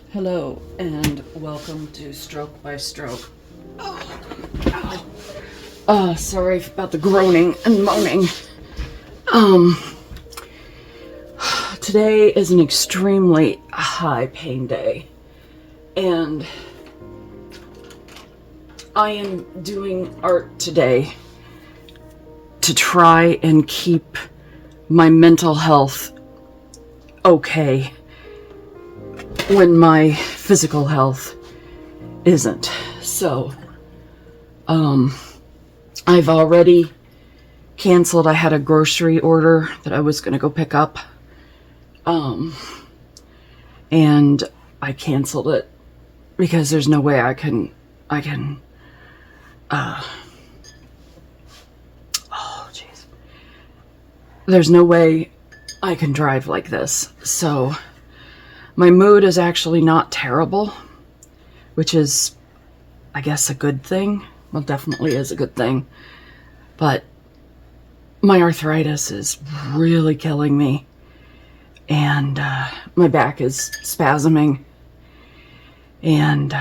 Hello and welcome to Stroke by Stroke. Sorry about the groaning and moaning. Today is an extremely high pain day, and I am doing art today to try and keep my mental health okay when my physical health isn't. So, I've already canceled. I had a grocery order that I was going to go pick up. And I canceled it because there's no way I can, there's no way I can drive like this. So my mood is actually not terrible, which is, I guess, a good thing. Well, definitely is a good thing. But my arthritis is really killing me. And my back is spasming. And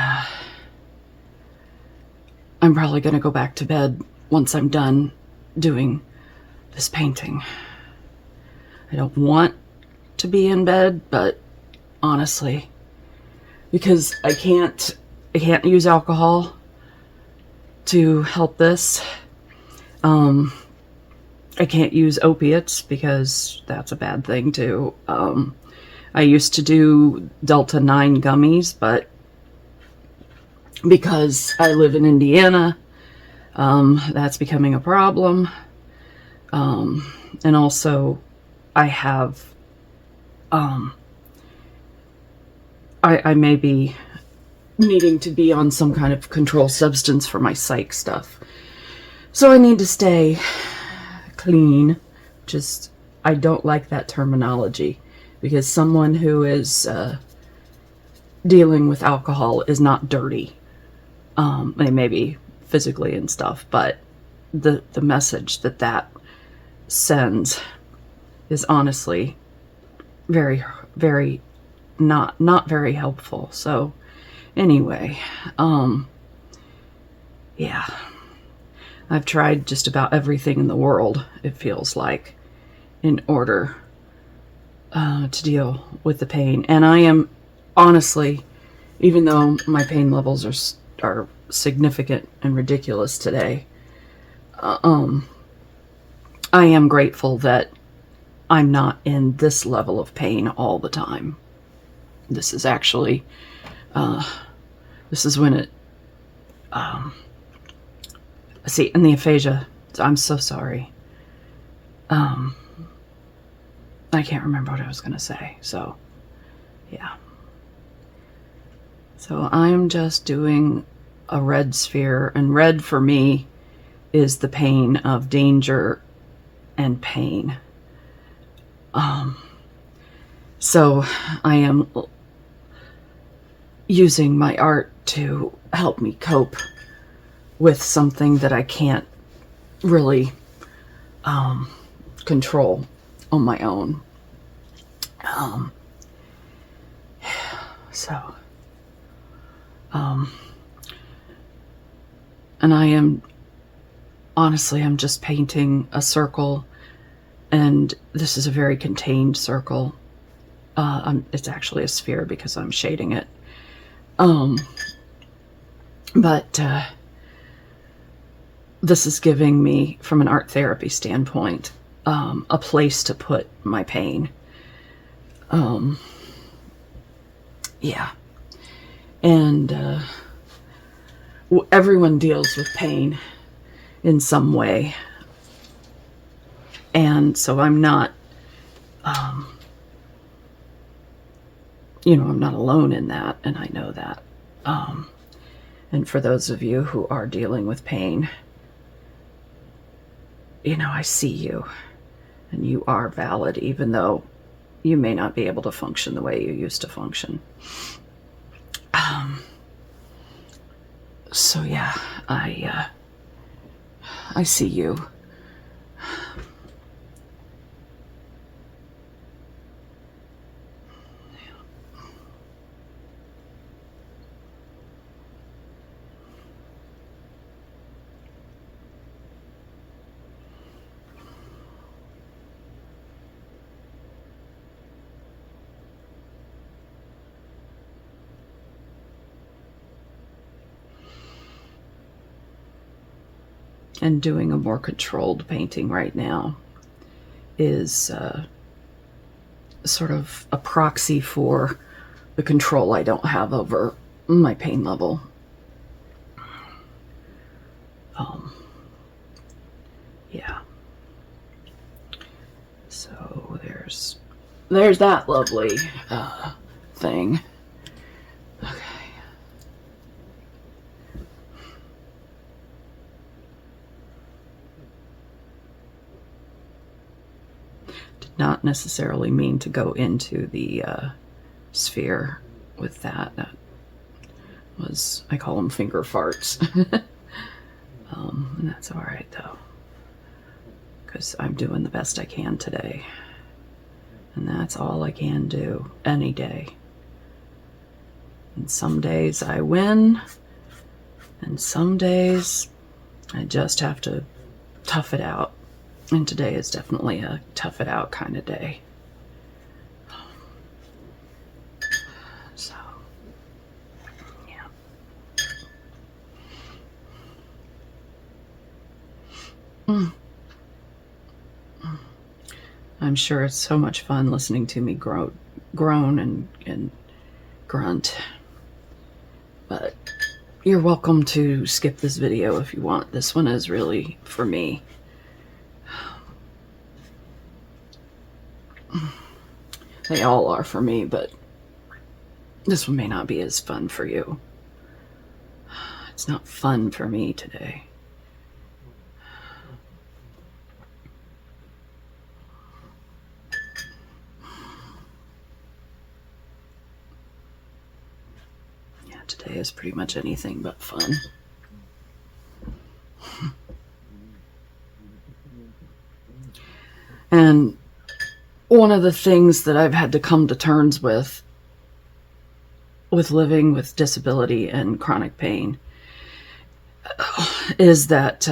I'm probably going to go back to bed once I'm done doing this painting. I don't want to be in bed, but honestly, because I can't use alcohol to help this. I can't use opiates because that's a bad thing too. I used to do Delta 9 gummies, but because I live in Indiana, that's becoming a problem. And also I have, I may be needing to be on some kind of controlled substance for my psych stuff. So I need to stay clean. Just, I don't like that terminology because someone who is dealing with alcohol is not dirty. They may be physically and stuff, but the message that sends is honestly very, very not very helpful. So anyway, yeah, I've tried just about everything in the world, it feels like, in order to deal with the pain. And I am honestly, even though my pain levels are significant and ridiculous today, I am grateful that I'm not in this level of pain all the time. This is actually, this is when it, see, and the aphasia, I'm so sorry. I can't remember what I was going to say. So, yeah. So I'm just doing a red sphere, and red for me is the pain of danger and pain. So I am using my art to help me cope with something that I can't really control on my own. So, and I am, honestly, I'm just painting a circle, and this is a very contained circle. It's actually a sphere because I'm shading it. But this is giving me, from an art therapy standpoint, a place to put my pain. Yeah. And everyone deals with pain in some way. And so I'm not, I'm not alone in that, and I know that. And for those of you who are dealing with pain, I see you, and you are valid, even though you may not be able to function the way you used to function. So yeah, I see you. And doing a more controlled painting right now is sort of a proxy for the control I don't have over my pain level. Yeah. So there's that lovely thing. Okay. Did not necessarily mean to go into the sphere with that. That was, I call them finger farts. And that's all right though, because I'm doing the best I can today. And that's all I can do any day. And some days I win, and some days I just have to tough it out. And today is definitely a tough it out kind of day. So, yeah. I'm sure it's so much fun listening to me groan and grunt. But you're welcome to skip this video if you want. This one is really for me. They all are for me, but this one may not be as fun for you. It's not fun for me today. Yeah, today is pretty much anything but fun. And one of the things that I've had to come to terms with living with disability and chronic pain is that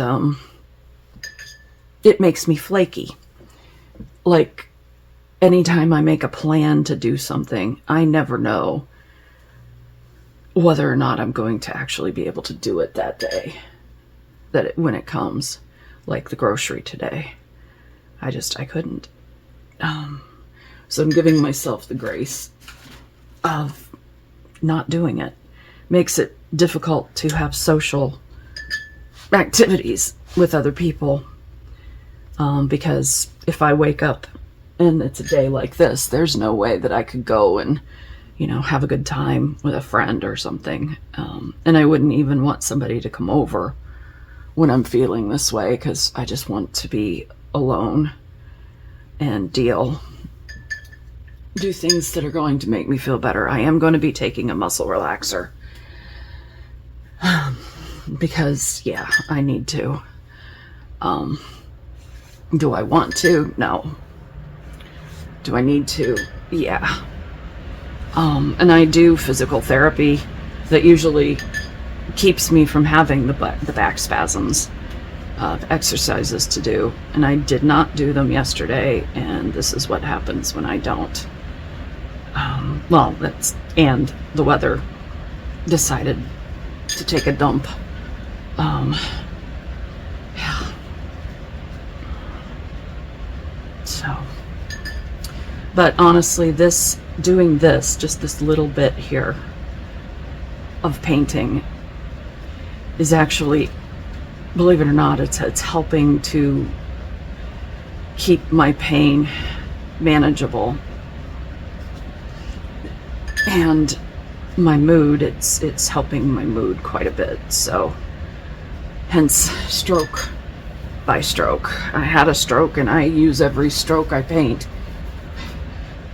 it makes me flaky. Like, anytime I make a plan to do something, I never know whether or not I'm going to actually be able to do it that day, when it comes, like the grocery today. I couldn't. So I'm giving myself the grace of not doing it. Makes it difficult to have social activities with other people. Because if I wake up and it's a day like this, there's no way that I could go and, have a good time with a friend or something. And I wouldn't even want somebody to come over when I'm feeling this way, because I just want to be alone and do things that are going to make me feel better. I am going to be taking a muscle relaxer. Because, yeah, I need to. Do I want to? No. Do I need to? Yeah. And I do physical therapy that usually keeps me from having the back spasms. Exercises to do, and I did not do them yesterday, and this is what happens when I don't. And the weather decided to take a dump. Yeah. So, but honestly, doing this, just this little bit here of painting, is actually, believe it or not, it's helping to keep my pain manageable. And my mood, it's helping my mood quite a bit. So, hence stroke by stroke. I had a stroke, and I use every stroke I paint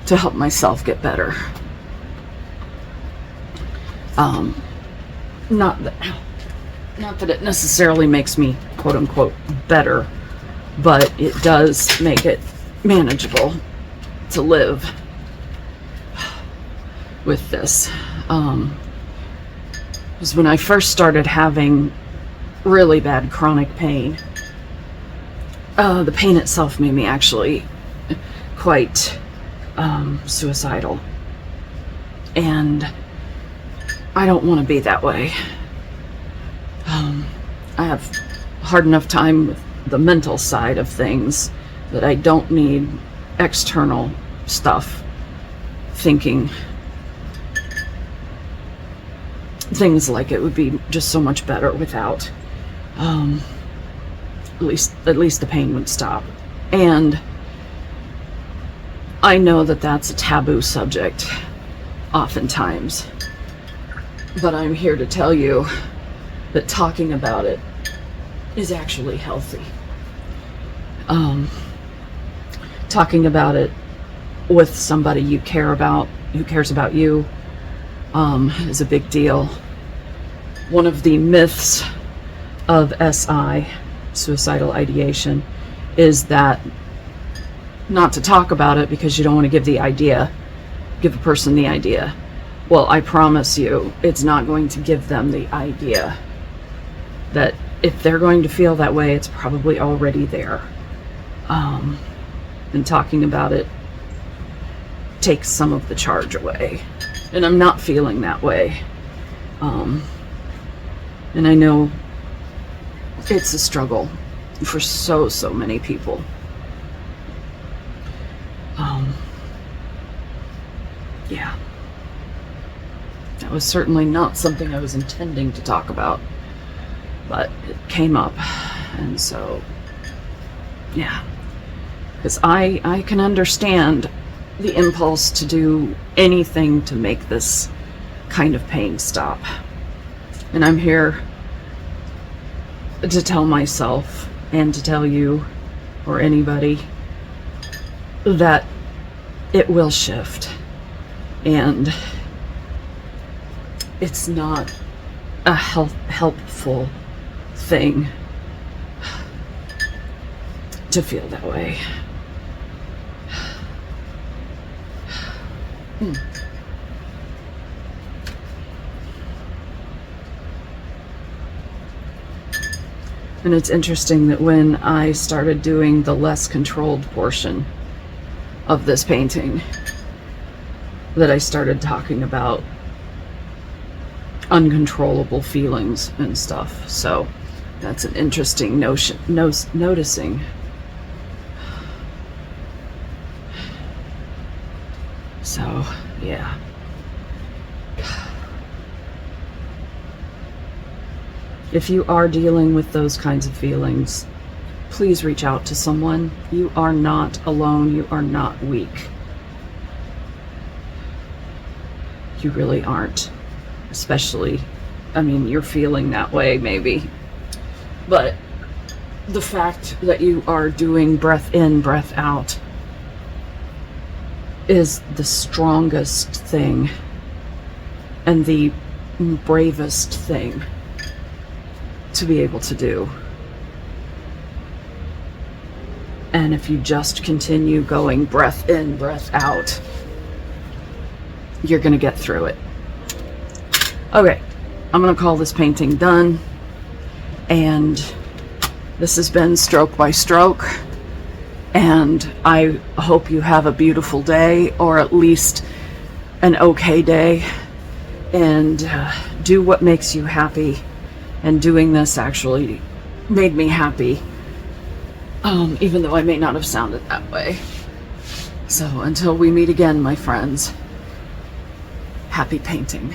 to help myself get better. Not that it necessarily makes me, quote unquote, better, but it does make it manageable to live with this. Because when I first started having really bad chronic pain, the pain itself made me actually quite suicidal. And I don't want to be that way. I have hard enough time with the mental side of things that I don't need external stuff thinking things like it would be just so much better without. At least the pain would stop. And I know that that's a taboo subject oftentimes, but I'm here to tell you that talking about it is actually healthy. Talking about it with somebody you care about, who cares about you, is a big deal. One of the myths of SI, suicidal ideation, is that not to talk about it because you don't want to give a person the idea. Well, I promise you, it's not going to give them the idea. That if they're going to feel that way, it's probably already there. And talking about it takes some of the charge away. And I'm not feeling that way. And I know it's a struggle for so many people. Yeah. That was certainly not something I was intending to talk about, but it came up, and so, yeah. Because I can understand the impulse to do anything to make this kind of pain stop. And I'm here to tell myself and to tell you or anybody that it will shift. And it's not a helpful thing to feel that way. And it's interesting that when I started doing the less controlled portion of this painting, that I started talking about uncontrollable feelings and stuff. So that's an interesting noticing. So, yeah. If you are dealing with those kinds of feelings, please reach out to someone. You are not alone. You are not weak. You really aren't. Especially, I mean, you're feeling that way maybe. But the fact that you are doing breath in, breath out is the strongest thing and the bravest thing to be able to do. And if you just continue going breath in, breath out, you're gonna get through it. Okay, I'm gonna call this painting done, and this has been Stroke by Stroke, and I hope you have a beautiful day, or at least an okay day, and do what makes you happy. And doing this actually made me happy, even though I may not have sounded that way. So until we meet again, my friends, happy painting.